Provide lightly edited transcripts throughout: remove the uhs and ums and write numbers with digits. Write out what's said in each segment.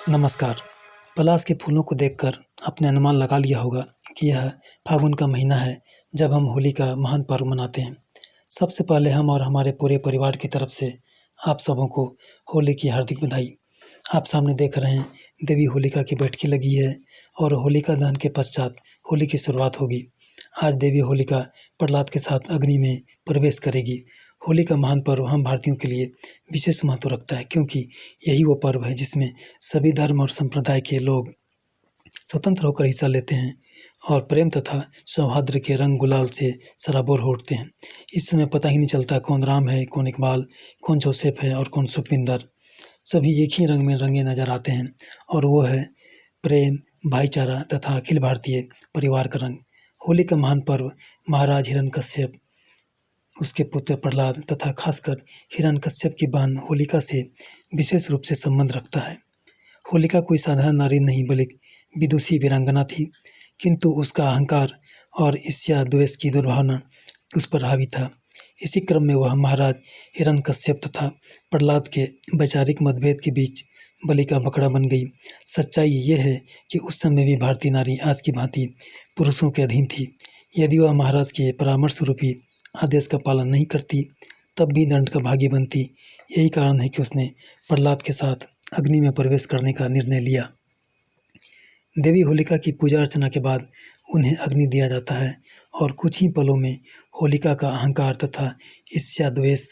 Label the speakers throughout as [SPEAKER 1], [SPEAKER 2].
[SPEAKER 1] नमस्कार। पलाश के फूलों को देखकर आपने अनुमान लगा लिया होगा कि यह फागुन का महीना है, जब हम होली का महान पर्व मनाते हैं। सबसे पहले हम और हमारे पूरे परिवार की तरफ से आप सबों को होली की हार्दिक बधाई। आप सामने देख रहे हैं, देवी होलिका की बैठकी लगी है और होलिका दहन के पश्चात होली की शुरुआत होगी। आज देवी होलिका प्रहलाद के साथ अग्नि में प्रवेश करेगी। होली का महान पर्व हम भारतीयों के लिए विशेष महत्व रखता है, क्योंकि यही वो पर्व है जिसमें सभी धर्म और संप्रदाय के लोग स्वतंत्र होकर हिस्सा लेते हैं और प्रेम तथा सौहार्द के रंग गुलाल से सराबोर हो उठते हैं। इस समय पता ही नहीं चलता कौन राम है, कौन इकबाल, कौन जोसेफ है और कौन सुखविंदर। सभी एक ही रंग में रंगे नजर आते हैं और वो है प्रेम, भाईचारा तथा अखिल भारतीय परिवार का रंग। होली का महान पर्व महाराज हिरण्यकश्यप, उसके पुत्र प्रहलाद तथा खासकर हिरण्यकश्यप की बहन होलिका से विशेष रूप से संबंध रखता है। होलिका कोई साधारण नारी नहीं बल्कि विदुषी वीरांगना थी, किंतु उसका अहंकार और ईर्ष्या द्वेष की दुर्भावना उस पर हावी था। इसी क्रम में वह महाराज हिरण्यकश्यप तथा प्रहलाद के वैचारिक मतभेद के बीच बलि का बकरा बन गई। सच्चाई ये है कि उस समय भी भारतीय नारी आज की भांति पुरुषों के अधीन थी। यदि वह महाराज के परामर्श रूपी आदेश का पालन नहीं करती, तब भी दंड का भागी बनती। यही कारण है कि उसने प्रहलाद के साथ अग्नि में प्रवेश करने का निर्णय लिया। देवी होलिका की पूजा अर्चना के बाद उन्हें अग्नि दिया जाता है और कुछ ही पलों में होलिका का अहंकार तथा ईर्ष्या द्वेष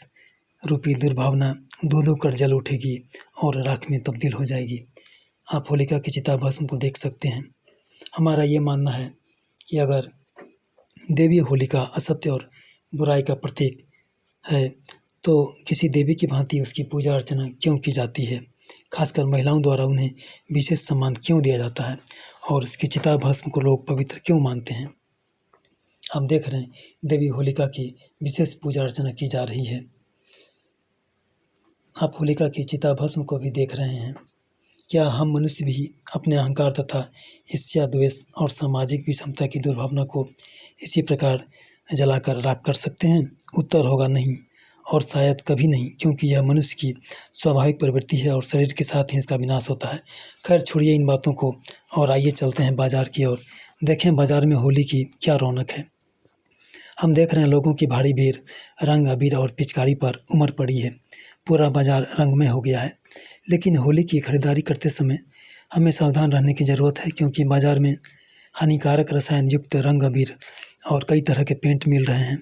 [SPEAKER 1] रूपी दुर्भावना दो कर जल उठेगी और राख में तब्दील हो जाएगी। आप होलिका की चिता भस्म को देख सकते हैं। हमारा ये मानना है कि अगर देवी होलिका असत्य और बुराई का प्रतीक है, तो किसी देवी की भांति उसकी पूजा अर्चना क्यों की जाती है? खासकर महिलाओं द्वारा उन्हें विशेष सम्मान क्यों दिया जाता है और उसकी चिता भस्म को लोग पवित्र क्यों मानते हैं? आप देख रहे हैं, देवी होलिका की विशेष पूजा अर्चना की जा रही है। आप होलिका की चिता भस्म को भी देख रहे हैं। क्या हम मनुष्य भी अपने अहंकार तथा ईर्ष्या द्वेष और सामाजिक विषमता की दुर्भावना को इसी प्रकार जलाकर राख कर सकते हैं? उत्तर होगा नहीं, और शायद कभी नहीं, क्योंकि यह मनुष्य की स्वाभाविक प्रवृत्ति है और शरीर के साथ ही इसका विनाश होता है। खैर, छोड़िए इन बातों को और आइए चलते हैं बाजार की ओर। देखें बाजार में होली की क्या रौनक है। हम देख रहे हैं लोगों की भारी भीड़ रंग, अबीर और पिचकारी पर उमड़ पड़ी है। पूरा बाजार रंगमय हो गया है। लेकिन होली की खरीदारी करते समय हमें सावधान रहने की ज़रूरत है, क्योंकि बाजार में हानिकारक रसायन युक्त रंग, अबीर और कई तरह के पेंट मिल रहे हैं,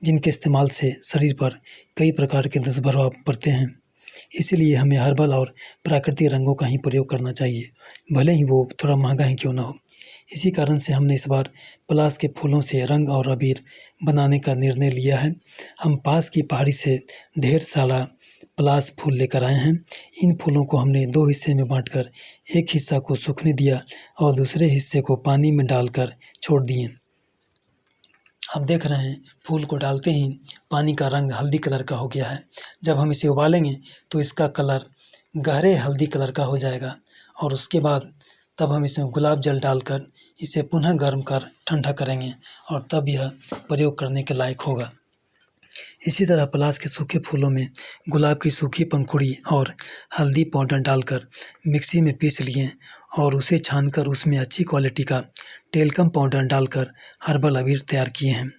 [SPEAKER 1] जिनके इस्तेमाल से शरीर पर कई प्रकार के दुष्प्रभाव पड़ते हैं। इसीलिए हमें हर्बल और प्राकृतिक रंगों का ही प्रयोग करना चाहिए, भले ही वो थोड़ा महंगा ही क्यों न हो। इसी कारण से हमने इस बार पलाश के फूलों से रंग और अबीर बनाने का निर्णय लिया है। हम पास की पहाड़ी से ढेर सारा पलाश फूल लेकर आए हैं। इन फूलों को हमने 2 हिस्से में बांटकर एक हिस्सा को सूखने दिया और दूसरे हिस्से को पानी में डालकर छोड़ दिए। आप देख रहे हैं, फूल को डालते ही पानी का रंग हल्दी कलर का हो गया है। जब हम इसे उबालेंगे तो इसका कलर गहरे हल्दी कलर का हो जाएगा और उसके बाद तब हम इसमें गुलाब जल डालकर इसे पुनः गर्म कर ठंडा करेंगे और तब यह प्रयोग करने के लायक होगा। इसी तरह पलाश के सूखे फूलों में गुलाब की सूखी पंखुड़ी और हल्दी पाउडर डालकर मिक्सी में पीस लिए और उसे छानकर उसमें अच्छी क्वालिटी का टेल्कम पाउडर डालकर हर्बल अबीर तैयार किए हैं।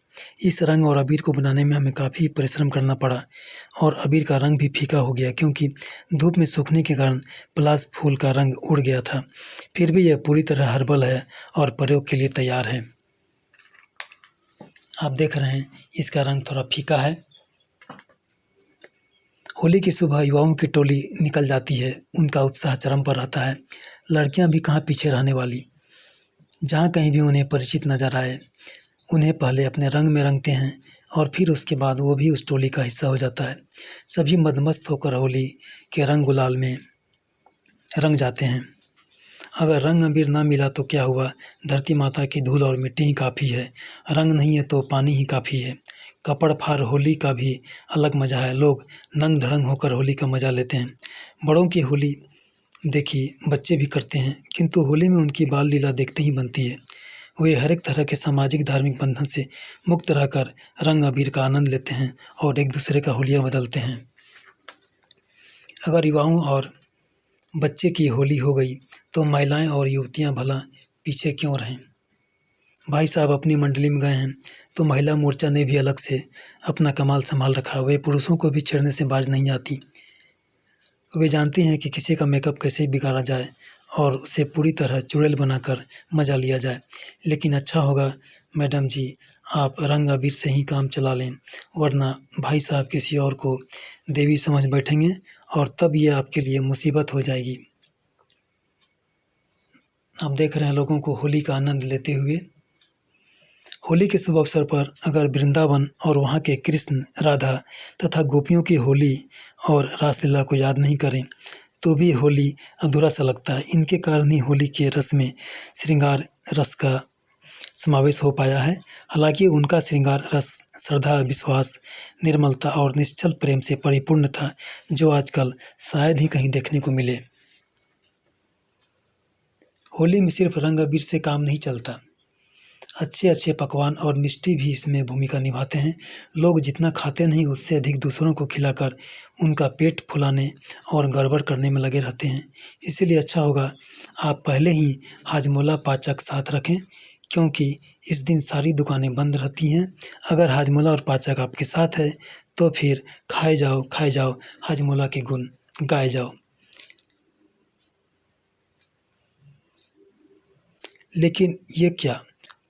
[SPEAKER 1] इस रंग और अबीर को बनाने में हमें काफ़ी परिश्रम करना पड़ा और अबीर का रंग भी फीका हो गया, क्योंकि धूप में सूखने के कारण पलाश फूल का रंग उड़ गया था। फिर भी यह पूरी तरह हर्बल है और प्रयोग के लिए तैयार है। आप देख रहे हैं, इसका रंग थोड़ा फीका है। होली की सुबह युवाओं की टोली निकल जाती है। उनका उत्साह चरम पर रहता है। लड़कियां भी कहाँ पीछे रहने वाली। जहाँ कहीं भी उन्हें परिचित नजर आए, उन्हें पहले अपने रंग में रंगते हैं और फिर उसके बाद वो भी उस टोली का हिस्सा हो जाता है। सभी मदमस्त होकर होली के रंग गुलाल में रंग जाते हैं। अगर रंग अबीर ना मिला तो क्या हुआ, धरती माता की धूल और मिट्टी ही काफ़ी है। रंग नहीं है तो पानी ही काफ़ी है। कपड़ फाड़ होली का भी अलग मज़ा है। लोग नंग धड़ंग होकर होली का मज़ा लेते हैं। बड़ों की होली देखी बच्चे भी करते हैं, किंतु होली में उनकी बाल लीला देखते ही बनती है। वे हर एक तरह के सामाजिक धार्मिक बंधन से मुक्त रहकर रंग अबीर का आनंद लेते हैं और एक दूसरे का होलियाँ बदलते हैं। अगर युवाओं और बच्चे की होली हो गई तो महिलाएं और युवतियां भला पीछे क्यों रहें। भाई साहब अपनी मंडली में गए हैं तो महिला मोर्चा ने भी अलग से अपना कमाल संभाल रखा। वे पुरुषों को भी छेड़ने से बाज नहीं आती। वे जानती हैं कि किसी का मेकअप कैसे बिगाड़ा जाए और उसे पूरी तरह चुड़ैल बनाकर मजा लिया जाए। लेकिन अच्छा होगा मैडम जी, आप रंग अबीर से ही काम चला लें, वरना भाई साहब किसी और को देवी समझ बैठेंगे और तब ये आपके लिए मुसीबत हो जाएगी। आप देख रहे हैं लोगों को होली का आनंद लेते हुए। होली के शुभ अवसर पर अगर वृंदावन और वहाँ के कृष्ण, राधा तथा गोपियों की होली और रासलीला को याद नहीं करें तो भी होली अधूरा सा लगता है। इनके कारण ही होली के रस में श्रृंगार रस का समावेश हो पाया है। हालांकि उनका श्रृंगार रस श्रद्धा, विश्वास, निर्मलता और निश्चल प्रेम से परिपूर्ण था, जो आजकल शायद ही कहीं देखने को मिले। होली में सिर्फ रंग अबीर से काम नहीं चलता, अच्छे अच्छे पकवान और मिष्टी भी इसमें भूमिका निभाते हैं। लोग जितना खाते नहीं उससे अधिक दूसरों को खिलाकर उनका पेट फुलाने और गड़बड़ करने में लगे रहते हैं। इसीलिए अच्छा होगा आप पहले ही हाजमोला पाचक साथ रखें, क्योंकि इस दिन सारी दुकानें बंद रहती हैं। अगर हाजमोला और पाचक आपके साथ है तो फिर खाए जाओ हाजमोला के गुण गाए जाओ। लेकिन ये क्या,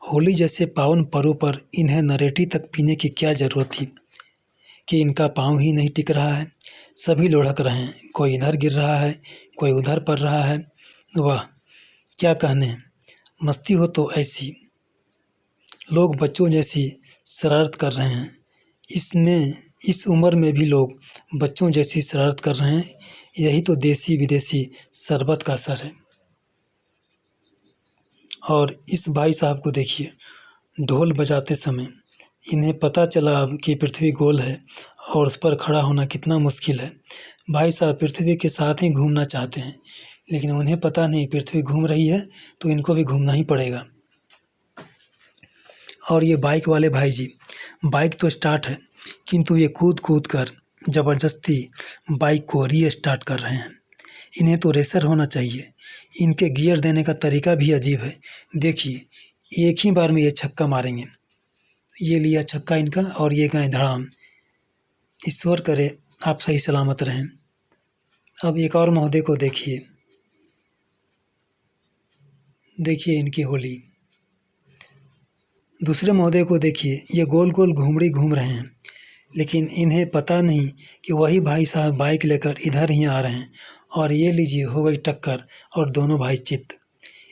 [SPEAKER 1] होली जैसे पावन पर्व पर इन्हें नरेटी तक पीने की क्या ज़रूरत थी कि इनका पाँव ही नहीं टिक रहा है। सभी लुढ़क रहे हैं, कोई इधर गिर रहा है, कोई उधर पड़ रहा है। वाह क्या कहने, मस्ती हो तो ऐसी। लोग बच्चों जैसी शरारत कर रहे हैं। इस उम्र में भी लोग बच्चों जैसी शरारत कर रहे हैं। यही तो देसी विदेशी शरबत का असर है। और इस भाई साहब को देखिए, ढोल बजाते समय इन्हें पता चला अब कि पृथ्वी गोल है और उस पर खड़ा होना कितना मुश्किल है। भाई साहब पृथ्वी के साथ ही घूमना चाहते हैं, लेकिन उन्हें पता नहीं पृथ्वी घूम रही है तो इनको भी घूमना ही पड़ेगा। और ये बाइक वाले भाई जी, बाइक तो स्टार्ट है किंतु ये कूद कूद कर ज़बरदस्ती बाइक को रीस्टार्ट कर रहे हैं। इन्हें तो रेसर होना चाहिए। इनके गियर देने का तरीका भी अजीब है। देखिए एक ही बार में ये छक्का मारेंगे। ये लिया छक्का इनका और ये गए धड़ाम। ईश्वर करे आप सही सलामत रहें। अब एक और महोदय को देखिए इनकी होली। दूसरे महोदय को देखिए, ये गोल गोल घुमड़ी घूम रहे हैं, लेकिन इन्हें पता नहीं कि वही भाई साहब बाइक लेकर इधर ही आ रहे हैं। और ये लीजिए हो गई टक्कर और दोनों भाई चित्त।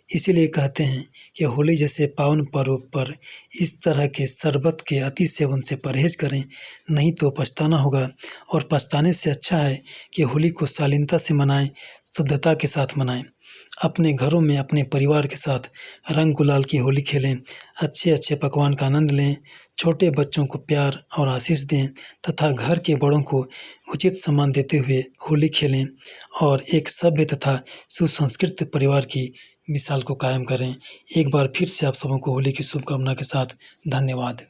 [SPEAKER 1] इसीलिए कहते हैं कि होली जैसे पावन पर्व पर इस तरह के शरबत के अति सेवन से परहेज करें, नहीं तो पछताना होगा। और पछताने से अच्छा है कि होली को शालीनता से मनाएं, शुद्धता के साथ मनाएं। अपने घरों में अपने परिवार के साथ रंग गुलाल की होली खेलें, अच्छे अच्छे पकवान का आनंद लें, छोटे बच्चों को प्यार और आशीष दें तथा घर के बड़ों को उचित सम्मान देते हुए होली खेलें और एक सभ्य तथा सुसंस्कृत परिवार की मिसाल को कायम करें। एक बार फिर से आप सबों को होली की शुभकामना के साथ धन्यवाद।